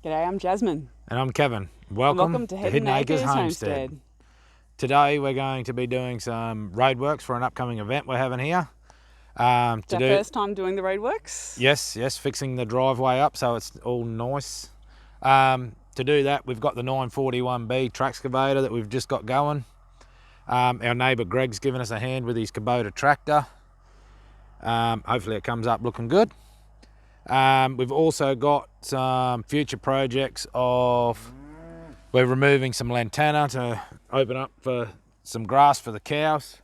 G'day, I'm Jasmine. And I'm Kevin. Welcome to Hidden Acres Homestead. Today we're going to be doing some roadworks for an upcoming event we're having here. It's our first time doing the roadworks? Yes, fixing the driveway up so it's all nice. To do that, we've got the 941B track excavator that we've just got going. Our neighbour Greg's given us a hand with his Kubota tractor. Hopefully it comes up looking good. We've also got some future projects of we're removing some lantana to open up for some grass for the cows.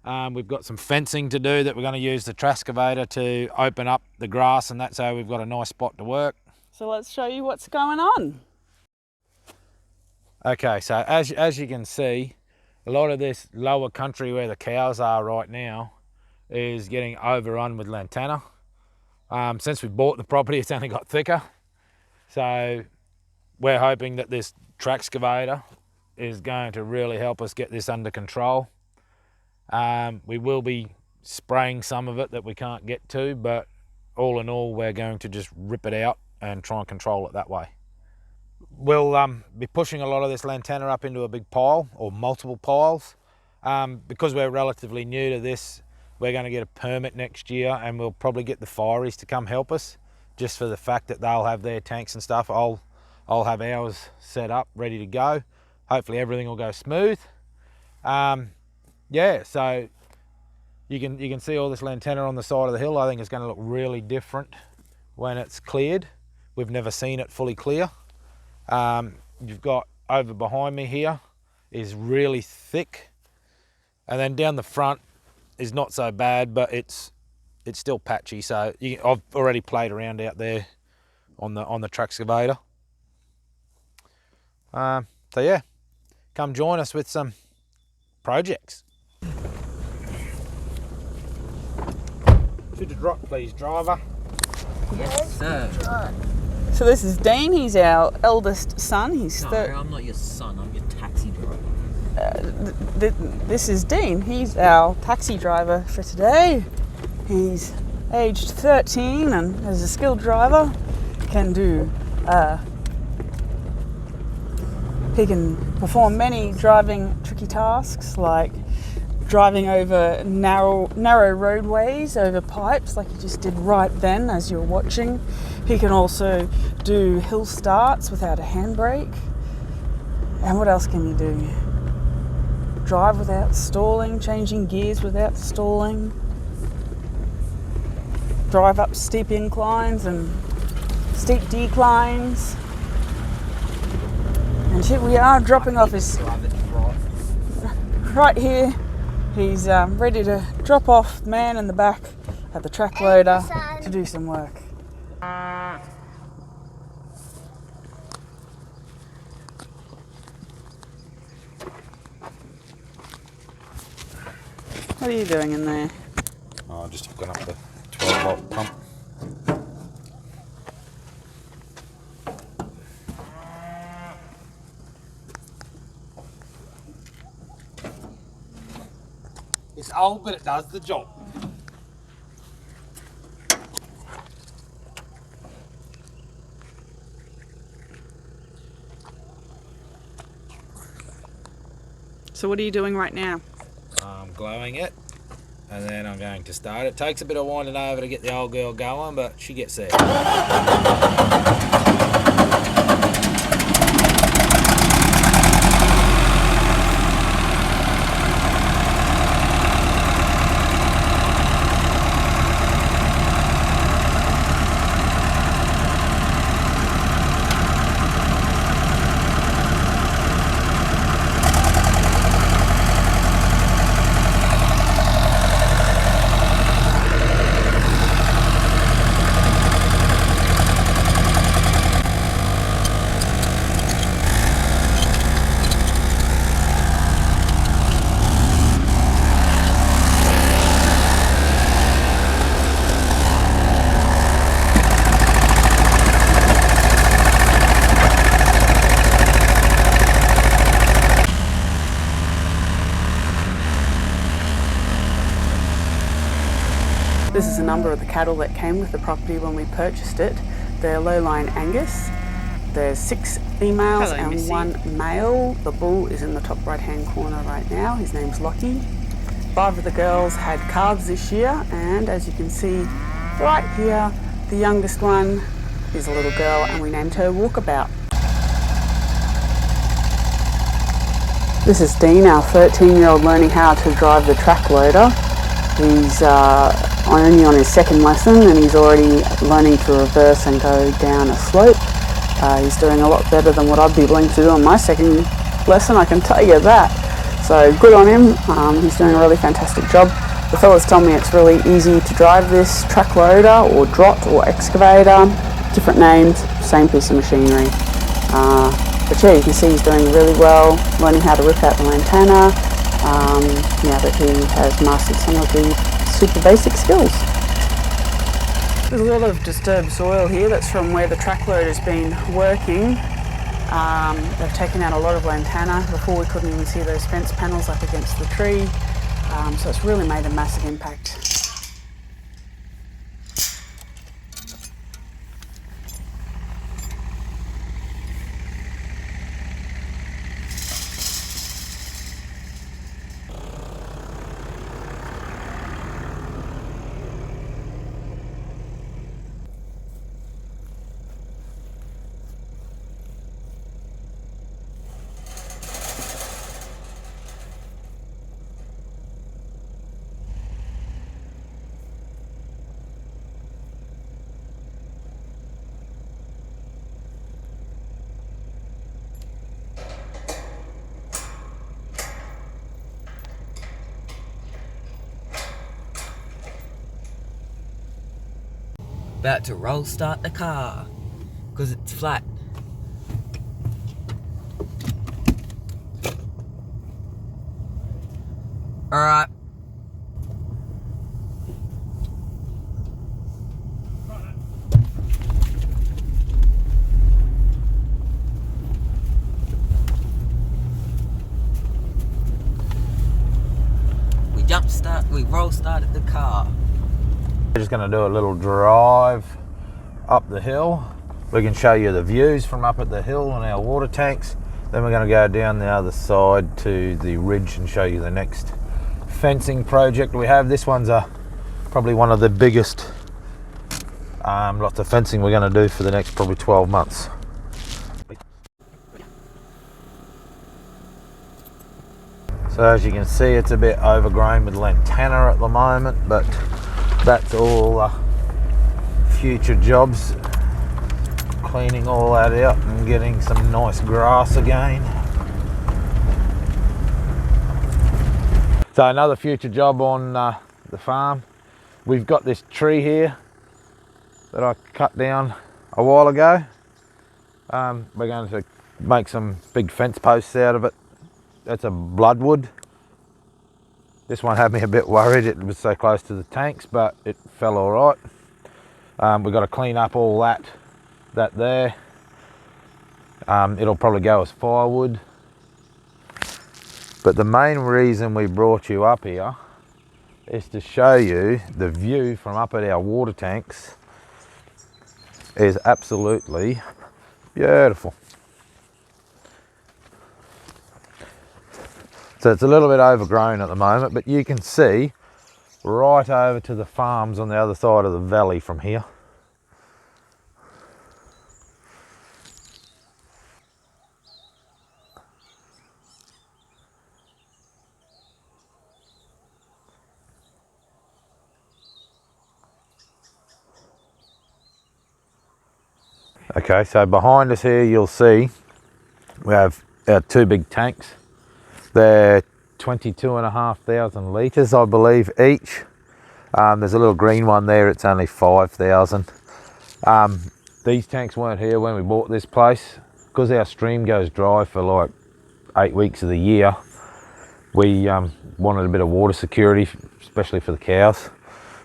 We've got some fencing to do that we're going to use the track excavator to open up the grass, and that's how we've got a nice spot to work. So let's show you what's going on. Okay, so as you can see, a lot of this lower country where the cows are right now is getting overrun with lantana. Since we bought the property, it's only got thicker. So we're hoping that this track excavator is going to really help us get this under control. We will be spraying some of it that we can't get to, but all in all, we're going to just rip it out and try and control it that way. We'll be pushing a lot of this lantana up into a big pile or multiple piles. Because we're relatively new to this, we're going to get a permit next year, and we'll probably get the fireys to come help us, just for the fact that they'll have their tanks and stuff. I'll have ours set up, ready to go. Hopefully everything will go smooth. Yeah, so you can see all this lantana on the side of the hill. I think it's going to look really different when it's cleared. We've never seen it fully clear. You've got over behind me here is really thick, and then down the front is not so bad, but it's still patchy. So I've already played around out there on the track excavator. So yeah, come join us with some projects. To the drop, please, driver. Yes, sir. So this is Dean, he's our eldest son. He's I'm not your son, I'm your taxi driver. This is Dean, he's our taxi driver for today. He's aged 13 and as a skilled driver he can perform many driving tricky tasks, like driving over narrow roadways, over pipes like he just did right then as you're watching. He can also do hill starts without a handbrake. And what else can he do? Drive without stalling, changing gears without stalling. Drive up steep inclines and steep declines. And here we are dropping off his... Right here, he's ready to drop off the man in the back at the track loader to do some work. What are you doing in there? Oh, just hooking up the 12-volt pump. It's old, but it does the job. So what are you doing right now? I'm glowing it, and then I'm going to start it. Takes a bit of winding over to get the old girl going, but she gets there. This is a number of the cattle that came with the property when we purchased it. They're lowline Angus. There's 6 females Hello, and Missy. 1 male. The bull is in the top right hand corner right now. His name's Lockie. 5 of the girls had calves this year, and as you can see right here, the youngest one is a little girl and we named her Walkabout. This is Dean, our 13-year-old, learning how to drive the track loader. He's only on his 2nd lesson and he's already learning to reverse and go down a slope. He's doing a lot better than what I'd be willing to do on my 2nd lesson, I can tell you that. So good on him, he's doing a really fantastic job. The fellas tell me it's really easy to drive this track loader or drot or excavator, different names, same piece of machinery. But yeah, you can see he's doing really well, learning how to rip out the lantana, now that he has mastered some of the super basic skills. There's a lot of disturbed soil here. That's from where the track loader's been working. They've taken out a lot of lantana. Before we couldn't even see those fence panels up against the tree. So it's really made a massive impact. About to roll start the car because it's flat. Alright. We roll started the car. We're just going to do a little drive up the hill. We can show you the views from up at the hill and our water tanks. Then we're going to go down the other side to the ridge and show you the next fencing project we have. This one's probably one of the biggest lots of fencing we're going to do for the next probably 12 months. So as you can see, it's a bit overgrown with lantana at the moment, but that's all future jobs, cleaning all that out and getting some nice grass again. So another future job on the farm, we've got this tree here that I cut down a while ago. We're going to make some big fence posts out of it. That's a bloodwood. This one had me a bit worried, it was so close to the tanks, but it fell all right. We've got to clean up all that there. It'll probably go as firewood. But the main reason we brought you up here is to show you the view from up at our water tanks is absolutely beautiful. So it's a little bit overgrown at the moment, but you can see right over to the farms on the other side of the valley from here. Okay, so behind us here you'll see we have our 2 big tanks. They're 22,500 litres, I believe, each. There's a little green one there, it's only 5,000. These tanks weren't here when we bought this place. Because our stream goes dry for like 8 weeks of the year, we wanted a bit of water security, especially for the cows.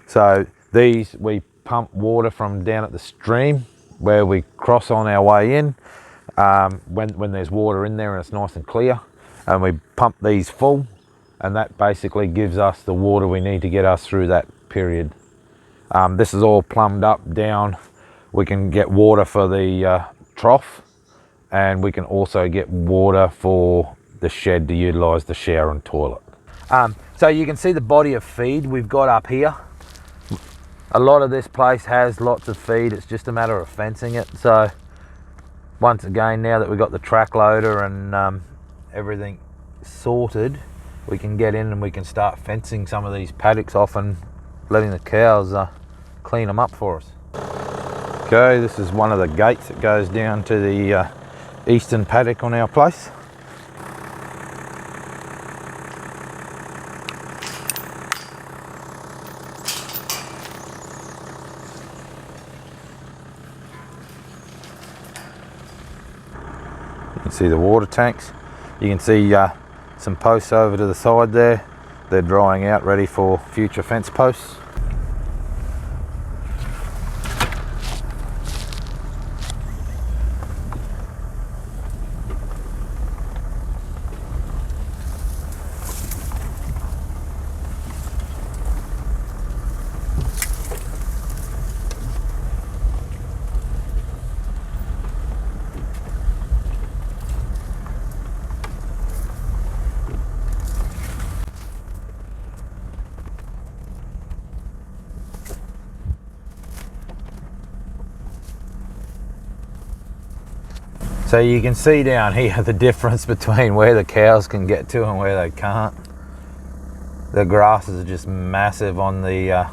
So these, we pump water from down at the stream where we cross on our way in, when there's water in there and it's nice and clear. And we pump these full, and that basically gives us the water we need to get us through that period. This is all plumbed up down. We can get water for the trough and we can also get water for the shed to utilise the shower and toilet. So you can see the body of feed we've got up here. A lot of this place has lots of feed, it's just a matter of fencing it. So once again, now that we've got the track loader and everything sorted, we can get in and we can start fencing some of these paddocks off and letting the cows clean them up for us. Okay, this is one of the gates that goes down to the eastern paddock on our place. You can see the water tanks. You can see some posts over to the side there. They're drying out, ready for future fence posts. So you can see down here the difference between where the cows can get to and where they can't. The grasses are just massive on the,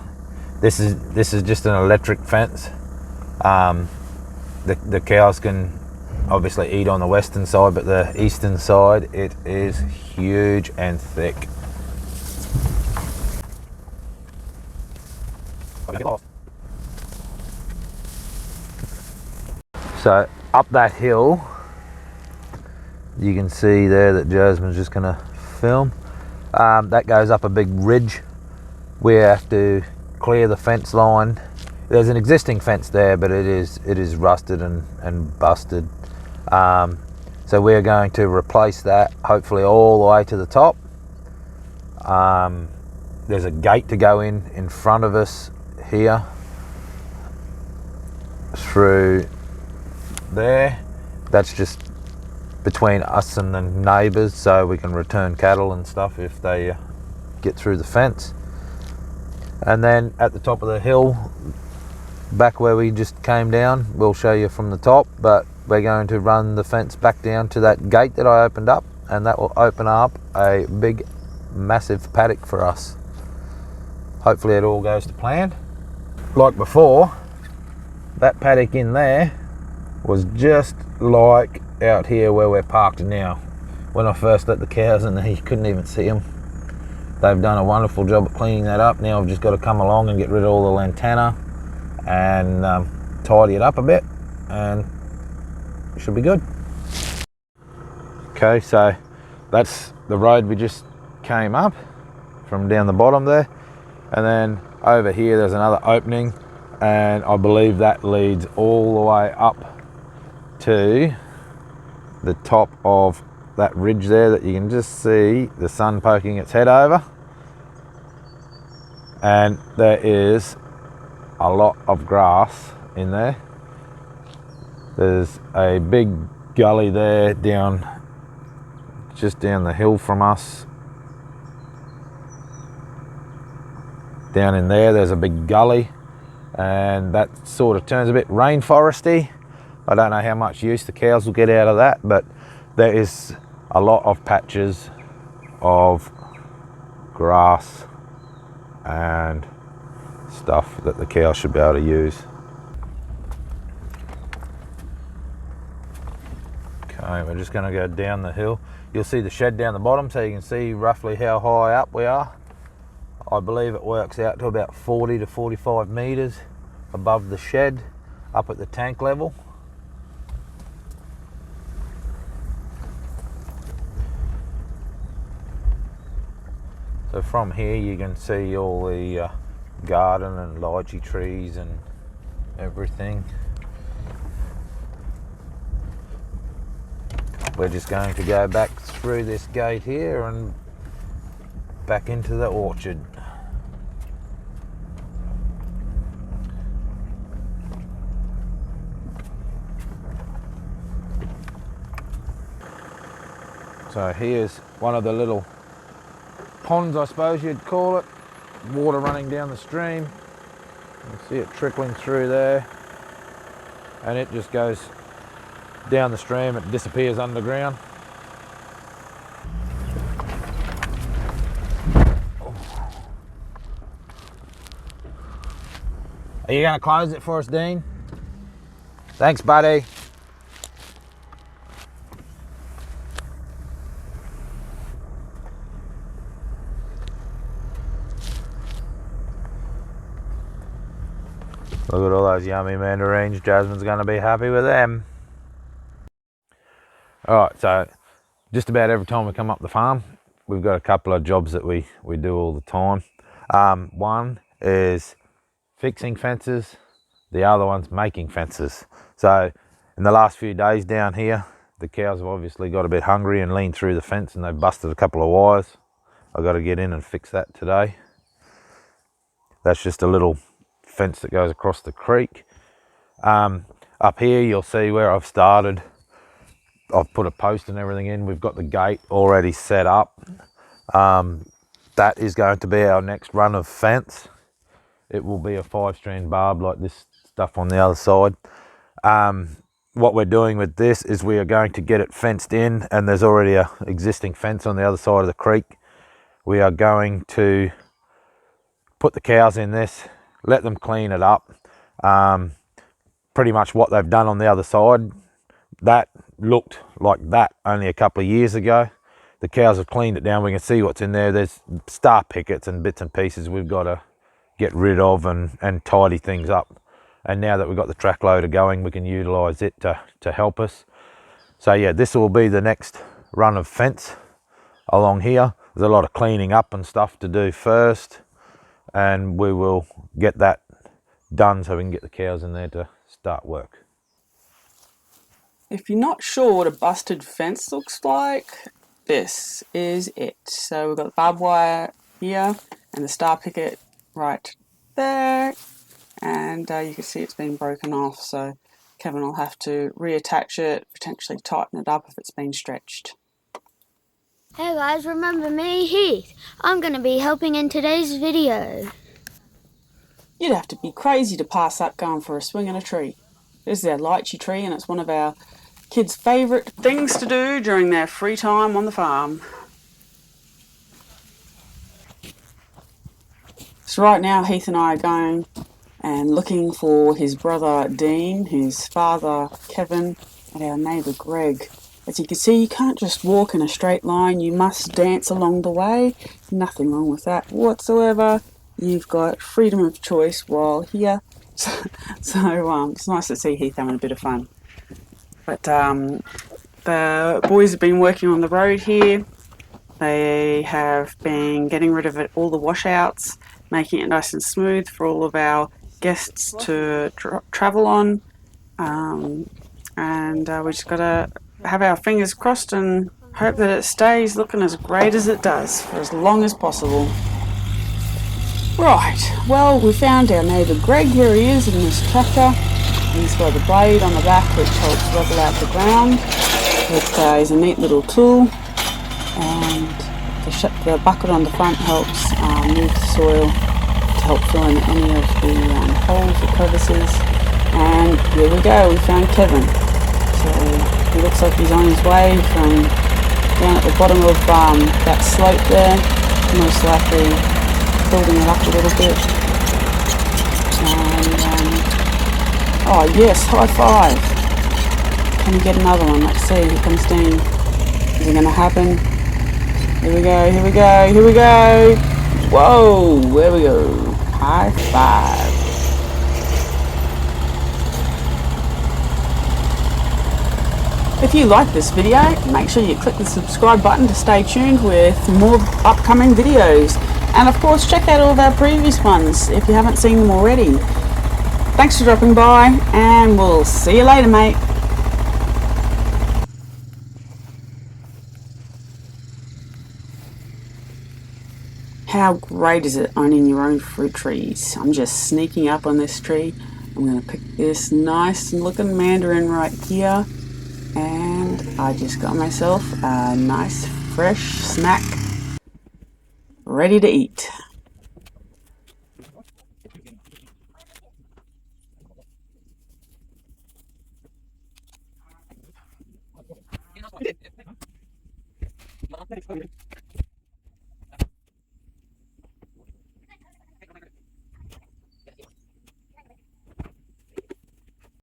this is just an electric fence. The cows can obviously eat on the western side, but the eastern side, it is huge and thick. So up that hill, you can see there that Jasmine's just gonna film. That goes up a big ridge. We have to clear the fence line. There's an existing fence there, but it is rusted and busted. So we're going to replace that, hopefully all the way to the top. There's a gate to go in front of us here through there. That's just between us and the neighbours, so we can return cattle and stuff if they get through the fence. And then at the top of the hill, back where we just came down, we'll show you from the top, but we're going to run the fence back down to that gate that I opened up, and that will open up a big massive paddock for us. Hopefully it all goes to plan. Like before, that paddock in there was just like out here where we're parked now. When I first let the cows in there, you couldn't even see them. They've done a wonderful job of cleaning that up. Now I've just got to come along and get rid of all the lantana and tidy it up a bit, and it should be good. Okay, so that's the road we just came up from down the bottom there, and then over here there's another opening, and I believe that leads all the way up to the top of that ridge there that you can just see the sun poking its head over. And there is a lot of grass in there. There's a big gully there down, just down the hill from us. Down in there's a big gully, and that sort of turns a bit rainforesty. I don't know how much use the cows will get out of that, but there is a lot of patches of grass and stuff that the cows should be able to use. Okay, we're just going to go down the hill. You'll see the shed down the bottom, so you can see roughly how high up we are. I believe it works out to about 40 to 45 meters above the shed, up at the tank level. So from here you can see all the garden and lychee trees and everything. We're just going to go back through this gate here and back into the orchard. So here's one of the little ponds, I suppose you'd call it. Water running down the stream. You can see it trickling through there. And it just goes down the stream, it disappears underground. Are you going to close it for us, Dean? Thanks, buddy. Look at all those yummy mandarins. Jasmine's going to be happy with them. Alright, so just about every time we come up the farm, we've got a couple of jobs that we do all the time. One is fixing fences, the other one's making fences. So in the last few days down here, the cows have obviously got a bit hungry and leaned through the fence and they've busted a couple of wires. I've got to get in and fix that today. That's just a little fence that goes across the creek. Up here you'll see where I've started. I've put a post and everything in. We've got the gate already set up. That is going to be our next run of fence. It will be a 5-strand barb like this stuff on the other side. What we're doing with this is we are going to get it fenced in, and there's already an existing fence on the other side of the creek. We are going to put the cows in this, let them clean it up. Pretty much what they've done on the other side, that looked like that only a couple of years ago. The cows have cleaned it down. We can see what's in there. There's star pickets and bits and pieces we've got to get rid of and tidy things up. And now that we've got the track loader going, we can utilize it to help us. So yeah, this will be the next run of fence along here. There's a lot of cleaning up and stuff to do first, and we will get that done so we can get the cows in there to start work. If you're not sure what a busted fence looks like, this is it. So we've got the barbed wire here and the star picket right there, and you can see it's been broken off, so Kevin will have to reattach it, potentially tighten it up if it's been stretched. Hey guys, remember me, Heath? I'm going to be helping in today's video. You'd have to be crazy to pass up going for a swing in a tree. This is our lychee tree, and it's one of our kids' favourite things to do during their free time on the farm. So right now Heath and I are going and looking for his brother Dean, his father Kevin, and our neighbour Greg. As you can see, you can't just walk in a straight line, you must dance along the way. Nothing wrong with that whatsoever. You've got freedom of choice while here. So it's nice to see Heath having a bit of fun. But the boys have been working on the road here. They have been getting rid of all the washouts, making it nice and smooth for all of our guests to travel on. We just got to have our fingers crossed and hope that it stays looking as great as it does for as long as possible. Right, well, we found our neighbour Greg. Here he is in this tractor. He's got a blade on the back which helps level out the ground. It is a neat little tool, and the bucket on the front helps move the soil to help fill in any of the holes or crevices. And here we go, we found Kevin. So he looks like he's on his way from down at the bottom of that slope there, most likely building it up a little bit. And oh yes, high five. Can we get another one? Let's see, here comes Dean. Is it going to happen? Here we go, here we go, here we go. Whoa, there we go. High five. If you like this video, make sure you click the subscribe button to stay tuned with more upcoming videos. And of course, check out all of our previous ones if you haven't seen them already. Thanks for dropping by, and we'll see you later, mate. How great is it owning your own fruit trees? I'm just sneaking up on this tree. I'm going to pick this nice looking mandarin right here. And I just got myself a nice fresh snack ready to eat.